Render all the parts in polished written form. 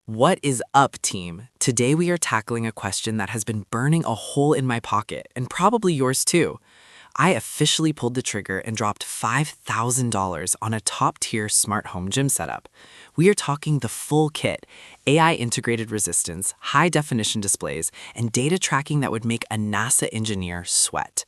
What is up, team? Today we are tackling a question that has been burning a hole in my pocket, and probably yours too. I officially pulled the trigger and dropped $5,000 on a top-tier smart home gym setup. We are talking the full kit: AI-integrated resistance, high-definition displays, and data tracking that would make a NASA engineer sweat.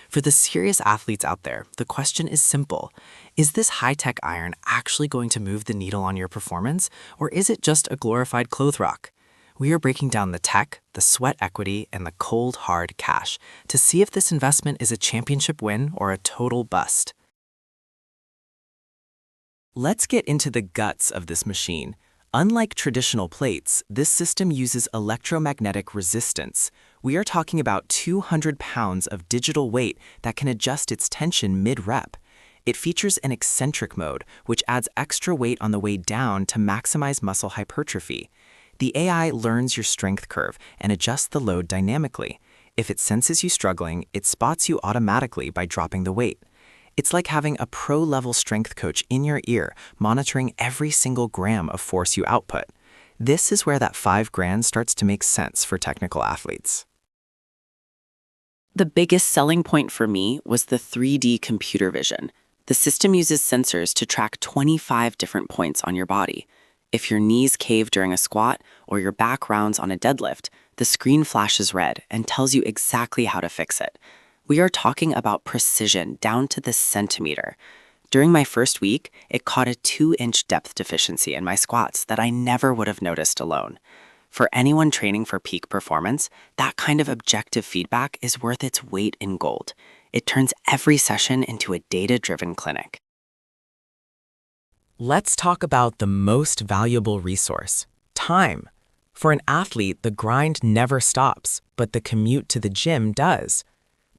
For the serious athletes out there, the question is simple. Is this high-tech iron actually going to move the needle on your performance, or is it just a glorified clothes rock? We are breaking down the tech, the sweat equity, and the cold, hard cash to see if this investment is a championship win or a total bust. Let's get into the guts of this machine. Unlike traditional plates, this system uses electromagnetic resistance. We are talking about 200 pounds of digital weight that can adjust its tension mid-rep. It features an eccentric mode, which adds extra weight on the way down to maximize muscle hypertrophy. The AI learns your strength curve and adjusts the load dynamically. If it senses you struggling, it spots you automatically by dropping the weight. It's like having a pro-level strength coach in your ear, monitoring every single gram of force you output. This is where that $5,000 starts to make sense for technical athletes. The biggest selling point for me was the 3D computer vision. The system uses sensors to track 25 different points on your body. If your knees cave during a squat or your back rounds on a deadlift, the screen flashes red and tells you exactly how to fix it. We are talking about precision down to the centimeter. During my first week, it caught a 2-inch depth deficiency in my squats that I never would have noticed alone. For anyone training for peak performance, that kind of objective feedback is worth its weight in gold. It turns every session into a data-driven clinic. Let's talk about the most valuable resource: time. For an athlete, the grind never stops, but the commute to the gym does.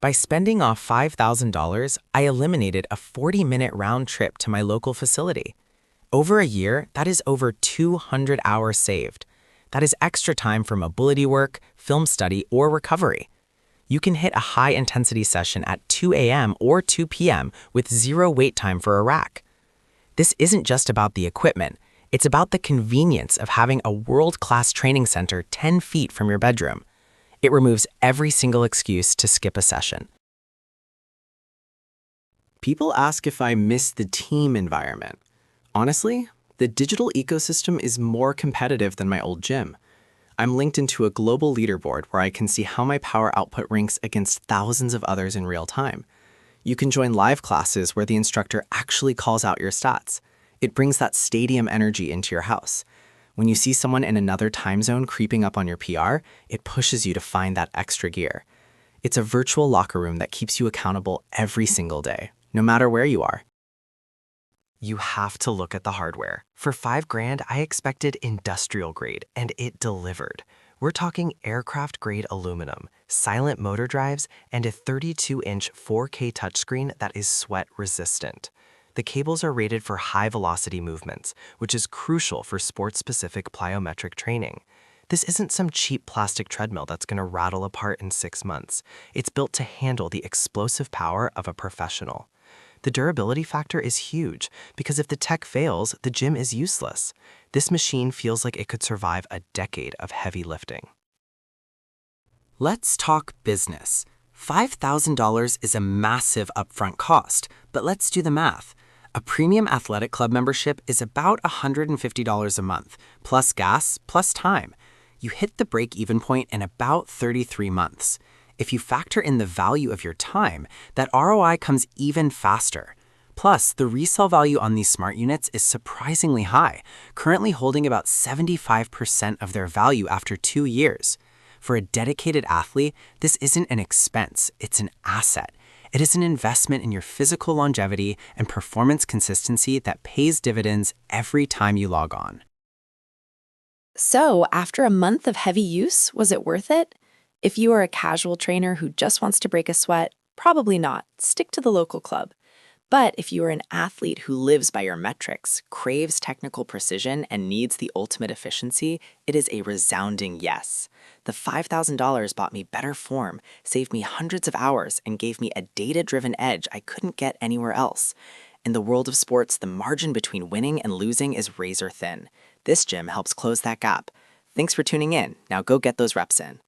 By spending off $5,000, I eliminated a 40-minute round trip to my local facility. Over a year, that is over 200 hours saved. That is extra time for mobility work, film study, or recovery. You can hit a high-intensity session at 2 a.m. or 2 p.m. with zero wait time for a rack. This isn't just about the equipment. It's about the convenience of having a world-class training center 10 feet from your bedroom. It removes every single excuse to skip a session. People ask if I miss the team environment. Honestly, the digital ecosystem is more competitive than my old gym. I'm linked into a global leaderboard where I can see how my power output ranks against thousands of others in real time. You can join live classes where the instructor actually calls out your stats. It brings that stadium energy into your house. When you see someone in another time zone creeping up on your PR, it pushes you to find that extra gear. It's a virtual locker room that keeps you accountable every single day, no matter where you are. You have to look at the hardware. For $5,000, I expected industrial grade, and it delivered. We're talking aircraft-grade aluminum, silent motor drives, and a 32-inch 4K touchscreen that is sweat-resistant. The cables are rated for high-velocity movements, which is crucial for sport-specific plyometric training. This isn't some cheap plastic treadmill that's going to rattle apart in 6 months. It's built to handle the explosive power of a professional. The durability factor is huge, because if the tech fails, the gym is useless. This machine feels like it could survive a decade of heavy lifting. Let's talk business. $5,000 is a massive upfront cost, but let's do the math. A premium athletic club membership is about $150 a month, plus gas, plus time. You hit the break-even point in about 33 months. If you factor in the value of your time, that ROI comes even faster. Plus, the resale value on these smart units is surprisingly high, currently holding about 75% of their value after 2 years. For a dedicated athlete, this isn't an expense, it's an asset. It is an investment in your physical longevity and performance consistency that pays dividends every time you log on. So, after a month of heavy use, was it worth it? If you are a casual trainer who just wants to break a sweat, probably not. Stick to the local club. But if you are an athlete who lives by your metrics, craves technical precision, and needs the ultimate efficiency, it is a resounding yes. The $5,000 bought me better form, saved me hundreds of hours, and gave me a data-driven edge I couldn't get anywhere else. In the world of sports, the margin between winning and losing is razor thin. This gym helps close that gap. Thanks for tuning in. Now go get those reps in.